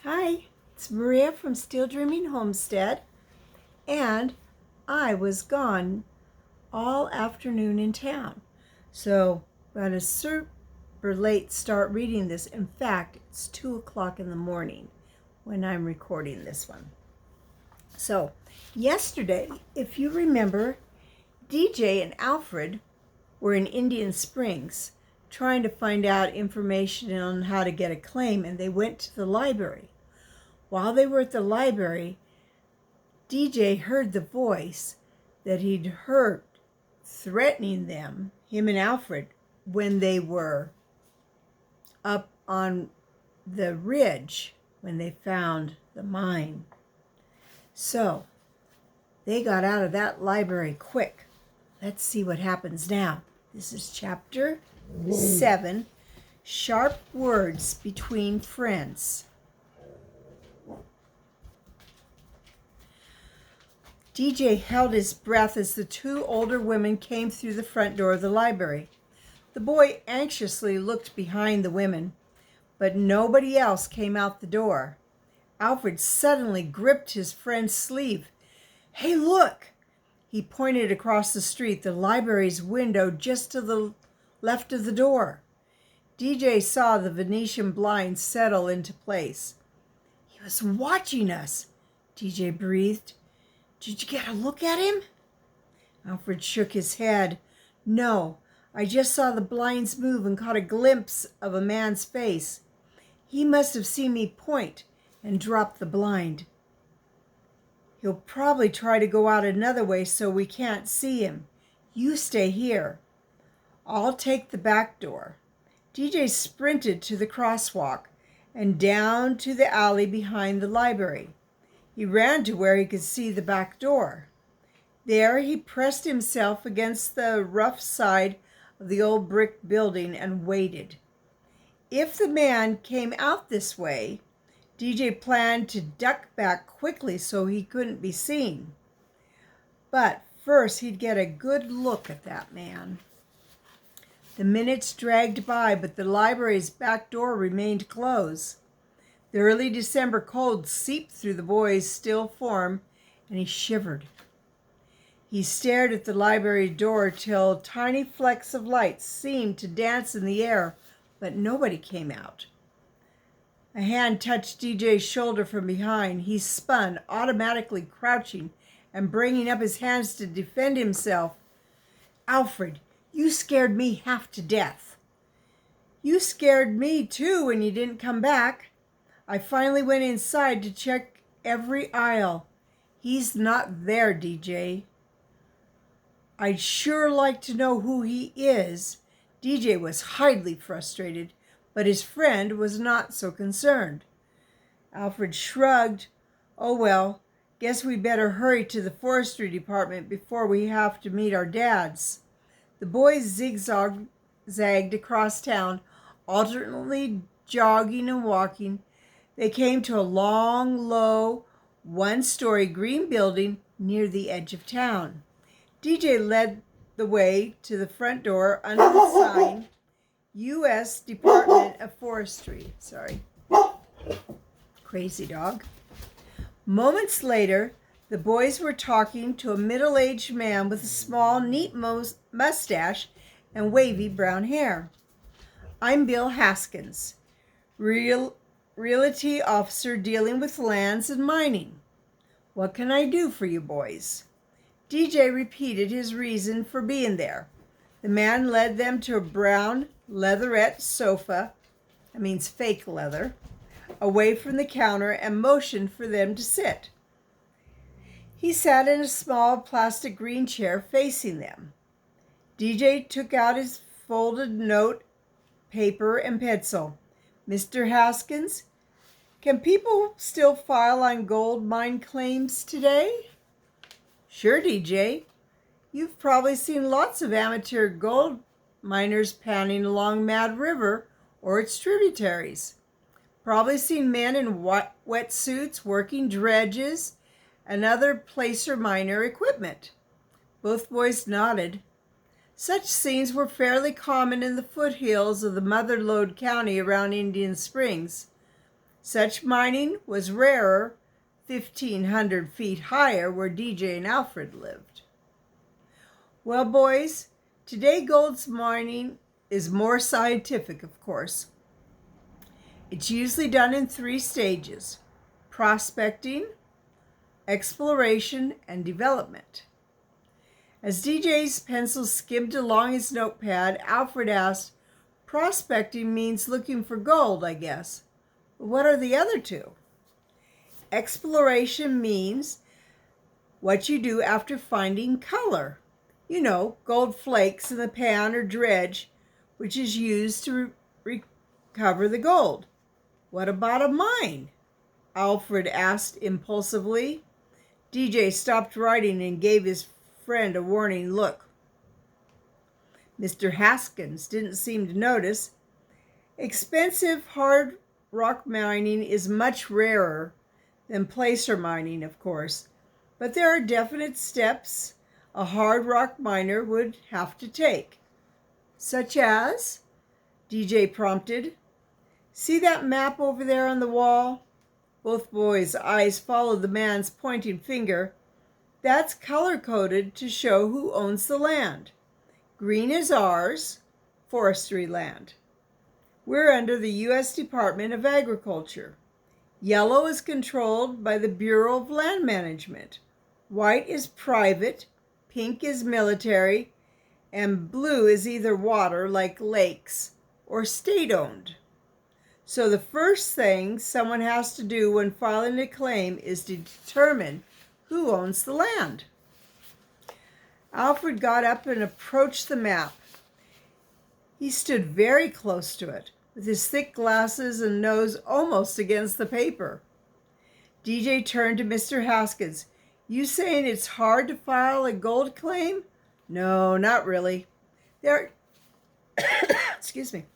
Hi, it's Maria from Still Dreaming Homestead, and I was gone all afternoon in town. So I'm at a super late start reading this. In fact, it's 2 o'clock in the morning when I'm recording this one. So yesterday, if you remember, DJ and Alfred were in Indian Springs trying to find out information on how to get a claim, and they went to the library. While they were at the library, DJ heard the voice that he'd heard threatening them, him and Alfred, when they were up on the ridge when they found the mine. So they got out of that library quick. Let's see what happens now. This is chapter 7, Sharp Words Between Friends. DJ held his breath as the two older women came through the front door of the library. The boy anxiously looked behind the women, but nobody else came out the door. Alfred suddenly gripped his friend's sleeve. "Hey, look!" He pointed across the street, the library's window just to the left of the door. DJ saw the Venetian blinds settle into place. "He was watching us," DJ breathed. "Did you get a look at him?" Alfred shook his head. "No, I just saw the blinds move and caught a glimpse of a man's face. He must have seen me point and drop the blind. He'll probably try to go out another way so we can't see him. You stay here. I'll take the back door." DJ sprinted to the crosswalk and down to the alley behind the library. He ran to where he could see the back door. There he pressed himself against the rough side of the old brick building and waited. If the man came out this way, DJ planned to duck back quickly so he couldn't be seen. But first he'd get a good look at that man. The minutes dragged by, but the library's back door remained closed. The early December cold seeped through the boy's still form, and he shivered. He stared at the library door till tiny flecks of light seemed to dance in the air, but nobody came out. A hand touched DJ's shoulder from behind. He spun, automatically crouching and bringing up his hands to defend himself. "Alfred, you scared me half to death." "You scared me too when you didn't come back. I finally went inside to check every aisle. He's not there, DJ." "I'd sure like to know who he is." DJ was highly frustrated, but his friend was not so concerned. Alfred shrugged. "Oh well, guess we better hurry to the forestry department before we have to meet our dads." The boys zigzagged across town, alternately jogging and walking. They came to a long, low, one-story green building near the edge of town. DJ led the way to the front door under the sign, U.S. Department of Forestry. Crazy dog. Moments later, the boys were talking to a middle-aged man with a small, neat mustache and wavy brown hair. "I'm Bill Haskins, Realty officer dealing with lands and mining. What can I do for you boys?" DJ repeated his reason for being there. The man led them to a brown leatherette sofa, that means fake leather, away from the counter and motioned for them to sit. He sat in a small plastic green chair facing them. DJ took out his folded note, paper, and pencil. "Mr. Haskins, can people still file on gold mine claims today?" "Sure, DJ. You've probably seen lots of amateur gold miners panning along Mad River or its tributaries. Probably seen men in wetsuits working dredges and other placer miner equipment." Both boys nodded. Such scenes were fairly common in the foothills of the Mother Lode County around Indian Springs. Such mining was rarer 1,500 feet higher where DJ and Alfred lived. Well, boys, today gold mining is more scientific, of course. It's usually done in 3 stages: prospecting, exploration, and development. As DJ's pencil skimmed along his notepad, Alfred asked, "Prospecting means looking for gold, I guess. What are the other 2? Exploration means what you do after finding color. You know, gold flakes in the pan or dredge, which is used to recover the gold." "What about a mine?" Alfred asked impulsively. DJ stopped writing and gave his friend a warning look. Mr. Haskins didn't seem to notice. Expensive hard rock mining is much rarer than placer mining, of course, but there are definite steps a hard rock miner would have to take. "Such as?" DJ prompted. "See that map over there on the wall?" Both boys' eyes followed the man's pointing finger. "That's color-coded to show who owns the land. Green is ours, forestry land. We're under the U.S. Department of Agriculture. Yellow is controlled by the Bureau of Land Management. White is private, pink is military, and blue is either water, like lakes, or state-owned. So the first thing someone has to do when filing a claim is to determine who owns the land." Alfred got up and approached the map. He stood very close to it, with his thick glasses and nose almost against the paper. DJ turned to Mr. Haskins. "You saying it's hard to file a gold claim?" "No, not really. Excuse me.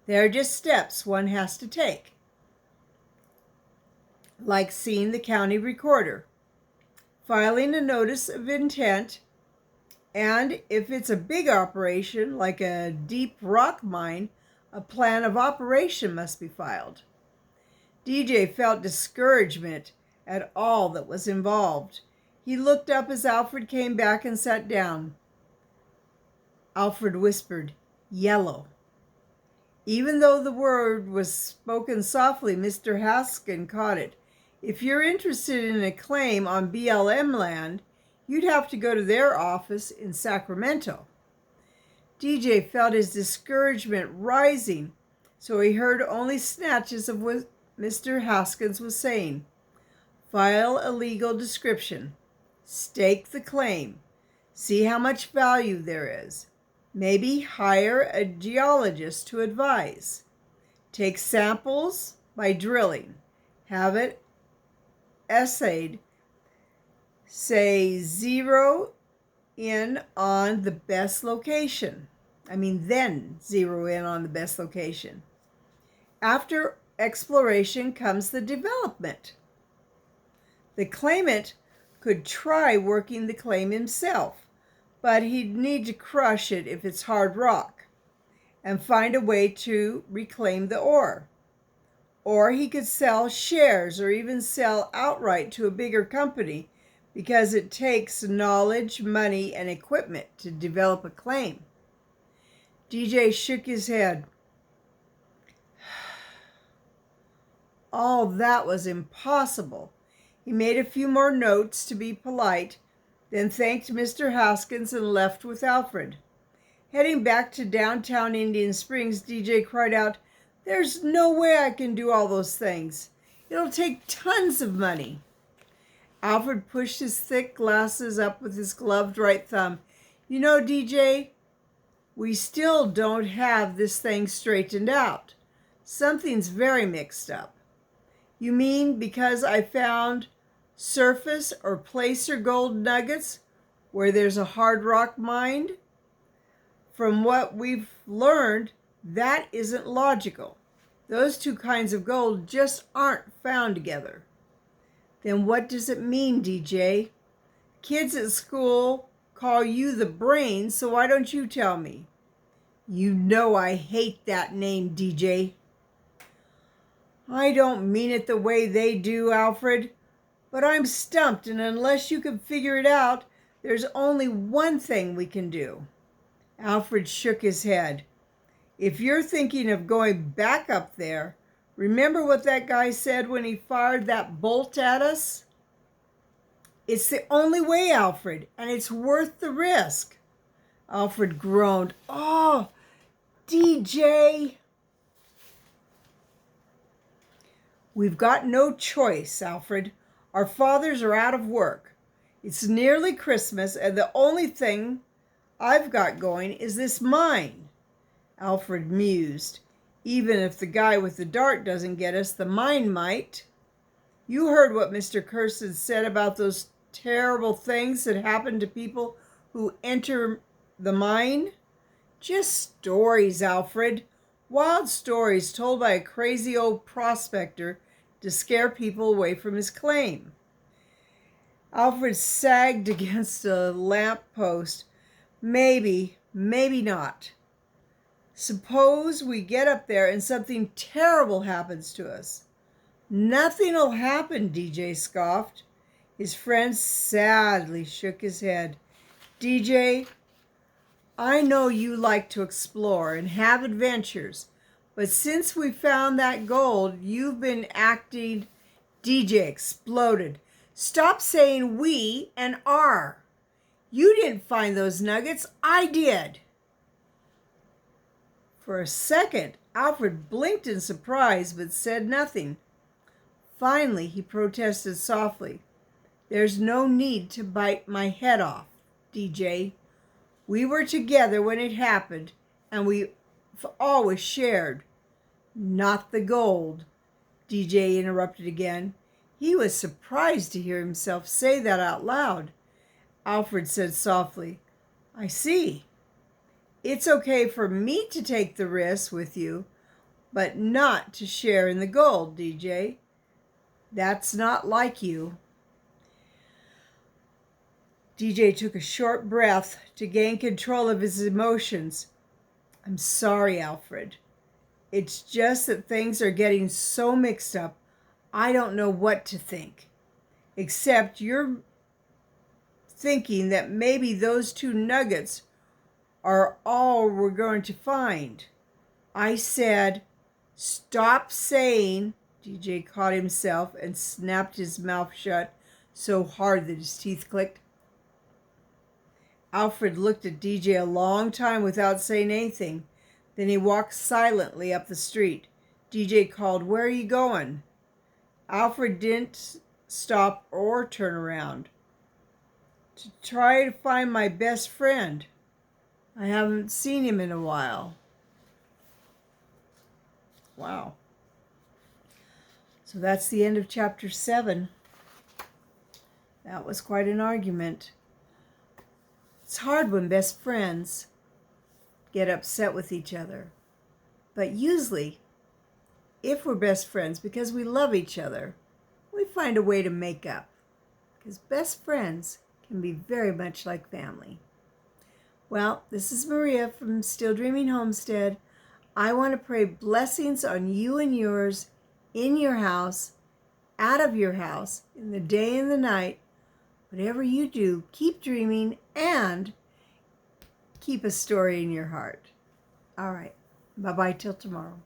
There are just steps one has to take, like seeing the county recorder, filing a notice of intent, and if it's a big operation, like a deep rock mine, a plan of operation must be filed." DJ felt discouragement at all that was involved. He looked up as Alfred came back and sat down. Alfred whispered, "Yellow." Even though the word was spoken softly, Mr. Haskins caught it. "If you're interested in a claim on BLM land, you'd have to go to their office in Sacramento." DJ felt his discouragement rising, so he heard only snatches of what Mr. Haskins was saying. "File a legal description. Stake the claim. See how much value there is. Maybe hire a geologist to advise. Take samples by drilling. Have it assayed. Say zero in on the best location. Then zero in on the best location. After exploration comes the development. The claimant could try working the claim himself, but he'd need to crush it if it's hard rock, and find a way to reclaim the ore. Or he could sell shares or even sell outright to a bigger company, because it takes knowledge, money, and equipment to develop a claim." DJ shook his head. All that was impossible. He made a few more notes to be polite, then thanked Mr. Haskins and left with Alfred. Heading back to downtown Indian Springs, DJ cried out, "There's no way I can do all those things. It'll take tons of money." Alfred pushed his thick glasses up with his gloved right thumb. "You know, DJ, we still don't have this thing straightened out. Something's very mixed up." "You mean because I found surface or placer gold nuggets where there's a hard rock mine? From what we've learned, that isn't logical. Those 2 kinds of gold just aren't found together." "Then what does it mean, DJ? Kids at school call you the brain, so why don't you tell me?" "You know I hate that name, DJ." I don't mean it the way they do, Alfred, but I'm stumped, and unless you can figure it out, there's only one thing we can do. Alfred shook his head. If you're thinking of going back up there, remember what that guy said when he fired that bolt at us? It's the only way, Alfred, and it's worth the risk. Alfred groaned. Oh, DJ. We've got no choice, Alfred. Our fathers are out of work. It's nearly Christmas, and the only thing I've got going is this mine. Alfred mused. Even if the guy with the dart doesn't get us, the mine might. You heard what Mr. Curson said about those terrible things that happen to people who enter the mine? Just stories, Alfred. Wild stories told by a crazy old prospector to scare people away from his claim. Alfred sagged against a lamp post. Maybe not. Suppose we get up there and something terrible happens to us. Nothing'll happen, DJ scoffed. His friend sadly shook his head. DJ, I know you like to explore and have adventures, but since we found that gold, you've been acting... DJ exploded. Stop saying we and our. You didn't find those nuggets. I did. For a second, Alfred blinked in surprise but said nothing. Finally, he protested softly. There's no need to bite my head off, DJ. We were together when it happened, and we've always shared. Not the gold, DJ interrupted again. He was surprised to hear himself say that out loud. Alfred said softly, I see. It's okay for me to take the risk with you, but not to share in the gold, DJ. That's not like you. DJ took a short breath to gain control of his emotions. I'm sorry, Alfred. It's just that things are getting so mixed up, I don't know what to think. Except you're thinking that maybe those 2 nuggets are all we're going to find. I said, stop saying... DJ caught himself and snapped his mouth shut so hard that his teeth clicked. Alfred looked at DJ a long time without saying anything. Then he walked silently up the street. DJ called, Where are you going? Alfred didn't stop or turn around. To try to find my best friend. I haven't seen him in a while. Wow. So that's the end of chapter 7. That was quite an argument. It's hard when best friends get upset with each other. But usually, if we're best friends, because we love each other, we find a way to make up. Because best friends can be very much like family. Well, this is Maria from Still Dreaming Homestead. I want to pray blessings on you and yours, in your house, out of your house, in the day and the night. Whatever you do, keep dreaming and keep a story in your heart. All right. Bye-bye till tomorrow.